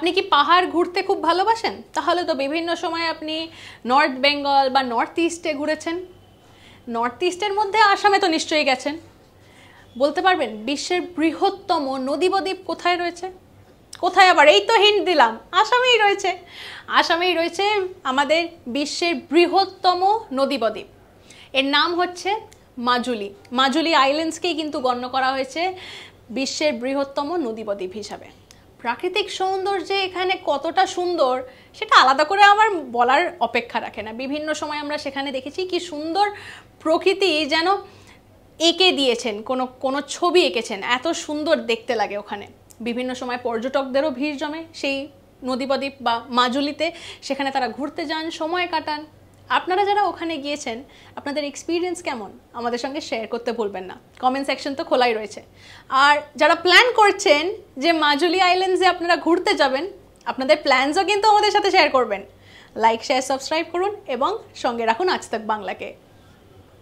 আপনি কি পাহাড় ঘুরতে খুব ভালোবাসেন? তাহলে তো বিভিন্ন সময় আপনি নর্থ বেঙ্গল বা নর্থ ইস্টে ঘুরেছেন। নর্থ ইস্টের মধ্যে আসামে তো নিশ্চয়ই গেছেন। বলতে পারবেন বিশ্বের বৃহত্তম নদী বদ্বীপ কোথায় রয়েছে? কোথায় আবার, এই তো হিন্ট দিলাম, আসামেই রয়েছে। আসামেই রয়েছে আমাদের বিশ্বের বৃহত্তম নদী বদ্বীপ। এর নাম হচ্ছে মাজুলি। মাজুলি আইল্যান্ডসকেই কিন্তু গণ্য করা হয়েছে বিশ্বের বৃহত্তম নদী বদ্বীপ হিসাবে। প্রাকৃতিক সৌন্দর্যে এখানে কতটা সুন্দর সেটা আলাদা করে আমার বলার অপেক্ষা রাখে না। বিভিন্ন সময় আমরা সেখানে দেখেছি কি সুন্দর প্রকৃতি যেন এঁকে দিয়েছেন, কোনো ছবি এঁকেছেন, এত সুন্দর দেখতে লাগে ওখানে। বিভিন্ন সময় পর্যটকদেরও ভিড় জমে সেই নদী বদ্বীপ বা মাজুলিতে, সেখানে তারা ঘুরতে যান, সময় কাটান। আপনারা যারা ওখানে গিয়েছেন আপনাদের এক্সপিরিয়েন্স কেমন আমাদের সঙ্গে শেয়ার করতে ভুলবেন না। কমেন্ট সেকশন তো খোলাই রয়েছে। আর যারা প্ল্যান করছেন যে মাজুলি আইল্যান্ডসে আপনারা ঘুরতে যাবেন, আপনাদের প্ল্যানসও কিন্তু আমাদের সাথে শেয়ার করবেন। লাইক, শেয়ার, সাবস্ক্রাইব করুন এবং সঙ্গে রাখুন আজ তাক বাংলাকে।